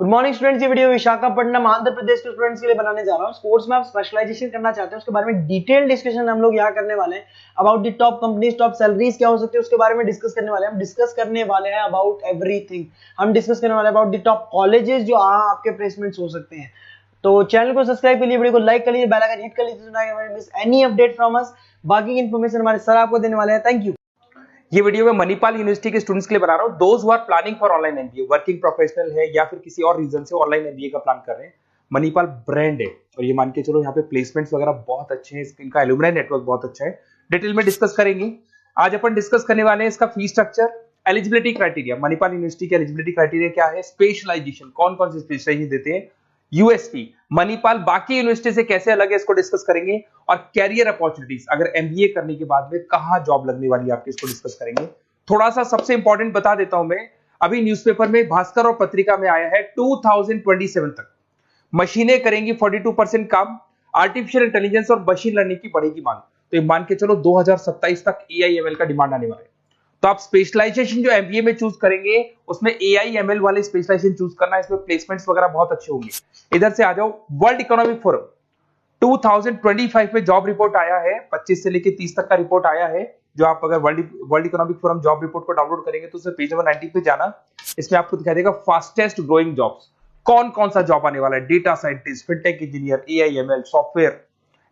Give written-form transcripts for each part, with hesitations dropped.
Good morning students. ये video Visakhapatnam Andhra Pradesh के students के लिए बनाने जा रहा हूँ। स्पोर्ट्स में आप स्पेशलाइजेशन करना चाहते हैं उसके बारे में डिटेल डिस्कशन हम लोग यहाँ करने वाले हैं। About the top companies, top salaries क्या हो सकती है उसके बारे में डिस्कस करने वाले हैं। हम डिस्कस करने वाले हैं अबाउट एवरीथिंग। हम डिस्कस करने वाले हैं अबाउट द टॉप कॉलेजेस जो आपके प्लेसमेंट्स हो सकते हैं। तो चैनल को सब्सक्राइब कर लीजिए, वीडियो को लाइक कर लीजिए, बेल आइकन हिट कर लीजिए तो miss any update from us. बाकी इन्फॉर्मेशन हमारे सर आपको देने वाले हैं। Thank you. ये वीडियो मैं मणिपाल यूनिवर्सिटी के स्टूडेंट्स के लिए बना रहा हूं। Those who are planning for online MBA, working professional है या फिर किसी और रीजन से ऑनलाइन एमबीए का प्लान कर रहे हैं। मणिपाल ब्रांड है और ये मान के चलो यहाँ पे प्लेसमेंट्स वगैरह बहुत अच्छे हैं, इनका एलुमनाई नेटवर्क बहुत अच्छा है। डिटेल में डिस्कस करेंगे। आज अपन डिस्कस करने वाले हैं इसका fee structure, eligibility criteria, Manipal university के एलिजिबिलिटी क्राइटेरिया क्या है, स्पेशलाइजेशन कौन कौन से स्पेशलाइजेशन देते हैं, यूएसपी मणिपाल बाकी यूनिवर्सिटी से कैसे अलग है इसको डिस्कस करेंगे, और कैरियर अपॉर्चुनिटीज अगर एमबीए करने के बाद में कहां जॉब लगने वाली है आपकी, इसको डिस्कस करेंगे। थोड़ा सा सबसे इंपॉर्टेंट बता देता हूं मैं, अभी न्यूज़पेपर में, भास्कर और पत्रिका में आया है 2027 तक मशीनें करेंगी 42% काम, आर्टिफिशियल इंटेलिजेंस और मशीन लर्निंग की बढ़ेगी मांग। तो ये मान के चलो 2027 तक एआईएमएल का डिमांड आने वाला है। तो आप स्पेशलाइजेशन जो एमबीए में चूज करेंगे उसमें एआईएमएल वाले स्पेशलाइजेशन चूज करना, इसमें प्लेसमेंट्स वगैरह बहुत अच्छे होंगे। इधर से आ जाओ, वर्ल्ड इकोनॉमिक फोरम 2025 में जॉब रिपोर्ट आया है, 25 से लेकर 30 तक का रिपोर्ट आया है। जो आप अगर world economic forum job report को डाउनलोड करेंगे तो उसमें पेज नंबर 90 पे जाना, इसमें आपको दिखाई देगा फास्टेस्ट ग्रोइंग जॉब्स, कौन कौन सा जॉब आने वाला है। Data scientist, fintech engineer, AIML, software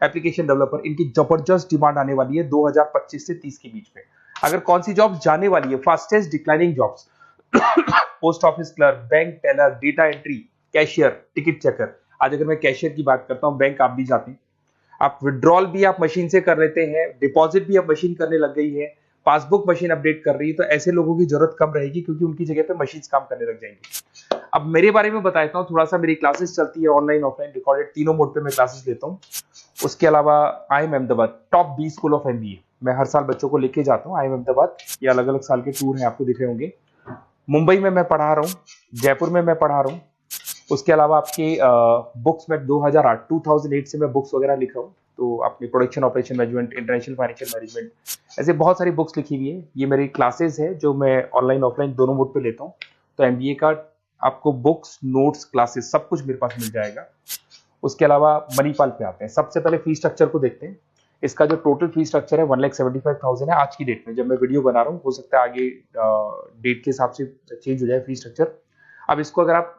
application developer, इनकी जबरदस्त डिमांड आने वाली है 2025 से 30 के बीच में। अगर कौन सी जॉब जाने वाली है, fastest declining jobs, post office clerk, bank teller, data entry, cashier, ticket checker. आज अगर मैं कैशियर की बात करता हूं, बैंक आप भी जाते हैं, आप विड्रॉल भी आप मशीन से कर लेते हैं, डिपॉजिट भी अब मशीन करने लग गई है, पासबुक मशीन अपडेट कर रही है, तो ऐसे लोगों की जरूरत कम रहेगी क्योंकि उनकी जगह पे मशीन काम करने लग जाएंगी। अब मेरे बारे में बताता हूँ थोड़ा सा, मेरी क्लासेस चलती है ऑनलाइन ऑफलाइन रिकॉर्डेड, तीनों मोड पे मैं क्लासेस लेता हूँ। उसके अलावा IIM Ahmedabad top 20 school of MBA, मैं हर साल बच्चों को लेके जाता हूँ IIM अहमदाबाद। ये अलग अलग साल के टूर हैं, आपको दिख रहे होंगे। मुंबई में मैं पढ़ा रहा हूँ, जयपुर में मैं पढ़ा रहा हूँ। उसके अलावा आपके बुक्स में 2008 से मैं बुक्स वगैरह लिख रहा हूँ, तो आपने production operation management, international financial management, ऐसे बहुत सारी बुक्स लिखी हुई है। ये मेरी क्लासेस है जो मैं ऑनलाइन ऑफलाइन दोनों मोड पे लेता हूँ। तो एमबीए का आपको बुक्स, नोट्स, क्लासेस सब कुछ मेरे पास मिल जाएगा। उसके अलावा मणिपाल पे आते हैं। सबसे पहले फी स्ट्रक्चर को देखते हैं। इसका जो टोटल फी स्ट्रक्चर है 1,75,000 है आज की डेट में, जब मैं वीडियो बना रहा हूँ। हो सकता है आगे डेट के हिसाब से चेंज हो जाए फी स्ट्रक्चर। अब इसको अगर आप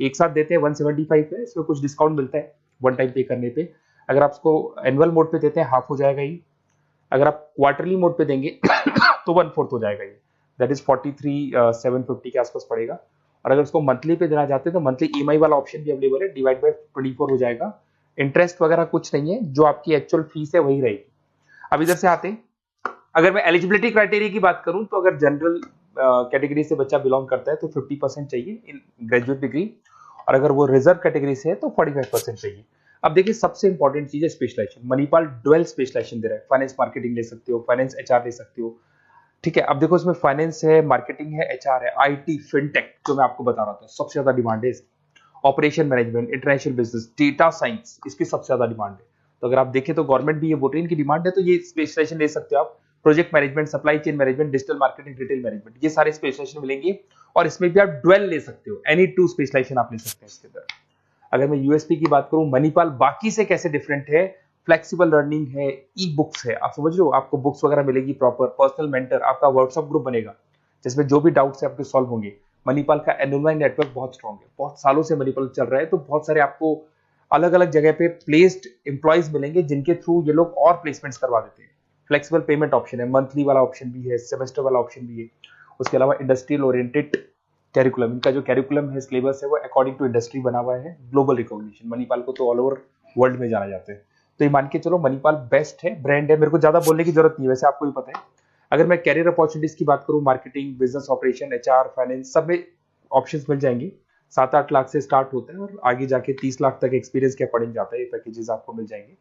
एक साथ देते हैं 175 है, इसमें कुछ डिस्काउंट मिलता है वन टाइम पे करने पे। अगर आप इसको एनुअल मोड पे देते हैं हाफ हो जाएगा ये। अगर आप क्वार्टरली मोड पे देंगे तो 1/4 हो जाएगा ये, दैट इज 43,750 के आसपास पड़ेगा। और अगर उसको मंथली पे देना चाहते हैं तो मंथली ईएमआई वाला ऑप्शन भी अवेलेबल है, डिवाइड बाय 24 हो जाएगा। इंटरेस्ट वगैरह कुछ नहीं है, जो आपकी एक्चुअल फीस है वही रहेगी। अब इधर से आते हैं, अगर मैं एलिजिबिलिटी क्राइटेरिया की बात करूं तो अगर जनरल कैटेगरी से बच्चा बिलोंग करता है तो 50% चाहिए इन ग्रेजुएट डिग्री, और अगर वो रिजर्व कैटेगरी से है तो 45% चाहिए। अब देखिए, सबसे इंपॉर्टेंट चीज है स्पेशलाइजेशन। मणिपाल डुअल स्पेशलाइजेशन दे रहा है, फाइनेंस मार्केटिंग ले सकते हो, फाइनेंस एचआर ले सकते हो। ठीक है, अब देखो इसमें फाइनेंस है, मार्केटिंग है, एचआर है, आईटी, फिनटेक जो मैं आपको बता रहा था सबसे ज्यादा डिमांड है इसकी। Operation management, international business, data science, इसकी सबसे ज्यादा डिमांड है। तो अगर आप देखें तो गवर्नमेंट भी ये बोल रही है इनकी डिमांड है, तो ये स्पेशलाइजेशन ले सकते हो आप। Project management, supply chain management, digital marketing, retail management, ये सारे स्पेशलाइजेशन मिलेंगे। और इसमें भी आप डुअल ले सकते हो, एनी 2 स्पेशलाइजेशन आप ले सकते हैं इसके अंदर। अगर मैं यूएसपी की बात करूं, मणिपाल बाकी से कैसे डिफरेंट है, फ्लेक्सिबल लर्निंग है, ई बुक्स है, आप समझ रहे हो, आपको बुक्स वगैरह मिलेगी प्रॉपर, पर्सनल मेंटर, आपका व्हाट्सएप ग्रुप बनेगा जिसमें जो भी डाउट्स है आपके सॉल्व होंगे। मणिपाल का एनुअल नेटवर्क बहुत स्ट्रॉन्ग है, बहुत सालों से मणिपाल चल रहा है, तो बहुत सारे आपको अलग अलग जगह पे प्लेस्ड एम्प्लॉयज मिलेंगे जिनके थ्रू ये लोग और प्लेसमेंट्स करवा देते हैं। फ्लेक्सिबल पेमेंट ऑप्शन है, मंथली वाला ऑप्शन भी है, सेमेस्टर वाला ऑप्शन भी है। उसके अलावा इंडस्ट्रियल ओरिएंटेड कैरिकुलम, इनका जो कैरिकुलम है, सिलेबस है, वो अकॉर्डिंग टू इंडस्ट्री बना हुआ है। ग्लोबल रिकॉग्निशन, मणिपाल को तो ऑल ओवर वर्ल्ड में जाना जाता है। तो ये मान के चलो मणिपाल बेस्ट है, ब्रांड है, मेरे को ज्यादा बोलने की जरूरत नहीं है, वैसे आपको भी पता है। अगर मैं कैरियर अपॉर्चुनिटीज की बात करूं, marketing, business operation, HR, finance, सब में ऑप्शंस मिल जाएंगे। 7-8 लाख से स्टार्ट होता है और आगे जाके 30 लाख तक एक्सपीरियंस के अकॉर्डिंग जाता है, ये पैकेजेस आपको मिल जाएंगे।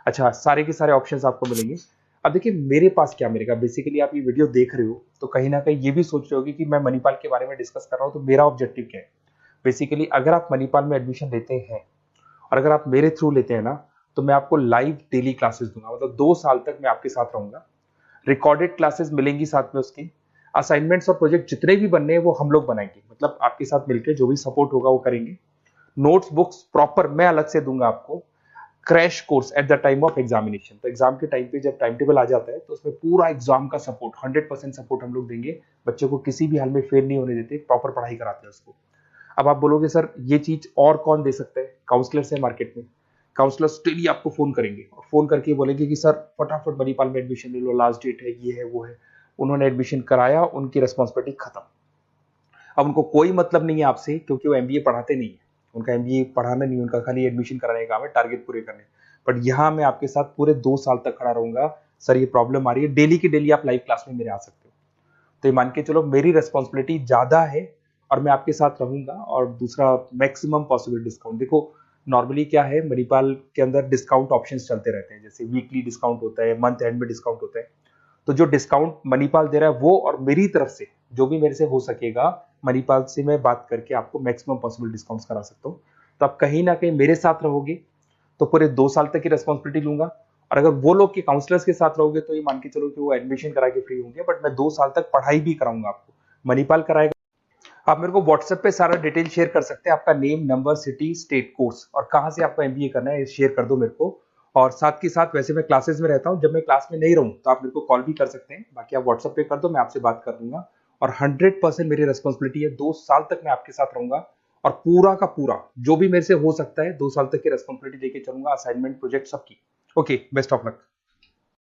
अच्छा, सारे के सारे ऑप्शंस आपको मिलेंगे। अब देखिए मेरे पास क्या मिलेगा, बेसिकली आप ये वीडियो देख रहे हो तो कहीं ना कहीं ये भी सोच रहे होगे कि मैं मणिपाल के बारे में डिस्कस कर रहा हूँ, तो मेरा ऑब्जेक्टिव क्या है। बेसिकली अगर आप मणिपाल में एडमिशन लेते हैं और अगर आप मेरे थ्रू लेते हैं ना, तो मैं आपको लाइव डेली क्लासेस दूंगा, मतलब 2 साल तक मैं आपके साथ रहूंगा। रिकॉर्डेड क्लासेस मिलेंगी साथ में उसकी। असाइनमेंट्स और प्रोजेक्ट जितने भी बनने हैं वो हम लोग बनाएंगे, मतलब आपके साथ मिलकर जो भी सपोर्ट होगा वो करेंगे। नोट्स बुक्स प्रॉपर मैं अलग से दूंगा आपको। Crash course at the time of examination, तो एग्जाम के टाइम पे जब टाइम टेबल आ जाता है तो उसमें पूरा एग्जाम का सपोर्ट 100% सपोर्ट हम लोग देंगे। बच्चे को किसी भी हाल में फेल नहीं होने देते, प्रॉपर पढ़ाई कराते हैं उसको। अब आप बोलोगे सर ये चीज और कौन दे सकता है? काउंसलर्स है मार्केट में, काउंसलर्स डेली आपको फोन करेंगे और फोन करके बोलेंगे कि सर फटाफट मणिपाल में एडमिशन ले लो, लास्ट डेट है, ये है वो है। उन्होंने एडमिशन कराया, उनकी रिस्पॉन्सिबिलिटी खत्म। अब उनको कोई मतलब नहीं है आपसे, क्योंकि वो एमबीए पढ़ाते नहीं है, उनका एमबीए पढ़ाना नहीं, उनका खाली एडमिशन कराने का काम है, टारगेट पूरे करने। बट यहाँ मैं आपके साथ पूरे 2 साल तक खड़ा रहूंगा। सर ये प्रॉब्लम आ रही है, डेली की डेली आप लाइव क्लास में मेरे आ सकते हो। तो ये मान के चलो मेरी रेस्पॉन्सिबिलिटी ज्यादा है और मैं आपके साथ रहूंगा। और दूसरा, मैक्सिमम पॉसिबल डिस्काउंट। देखो नॉर्मली क्या है, मणिपाल के अंदर डिस्काउंट ऑप्शंस चलते रहते हैं, जैसे वीकली डिस्काउंट होता है, मंथ एंड में डिस्काउंट होता है। तो जो डिस्काउंट मणिपाल दे रहा है वो, और मेरी तरफ से जो भी मेरे से हो सकेगा, मणिपाल से मैं बात करके आपको मैक्सिमम पॉसिबल डिस्काउंट्स करा सकता हूँ। तो आप कहीं ना कहीं मेरे साथ रहोगे तो पूरे 2 साल तक की रेस्पॉन्सिबिलिटी लूंगा। और अगर वो लोग के काउंसलर्स के साथ रहोगे तो ये मान के चलो कि वो एडमिशन करा के फ्री होंगे, बट मैं 2 साल तक पढ़ाई भी कराऊंगा आपको, मणिपाल कराएगा। आप मेरे को व्हाट्सएप पे सारा डिटेल शेयर कर सकते हैं, आपका name, number, city, state, course और कहाँ से आपको एमबीए करना है, शेयर कर दो मेरे को। और साथ के साथ वैसे मैं क्लासेस में रहता हूँ, जब मैं क्लास में नहीं रहूँ तो आप मेरे को कॉल भी कर सकते हैं, बाकी आप व्हाट्सएप पे कर दो, मैं आपसे बात कर लूंगा। और 100% मेरी रेस्पॉन्सिबिलिटी है, 2 साल तक मैं आपके साथ रहूंगा और पूरा का पूरा जो भी मेरे से हो सकता है 2 साल तक की रेस्पॉन्सिबिलिटी लेके चलूंगा, असाइनमेंट, प्रोजेक्ट सबकी। Okay, best of luck.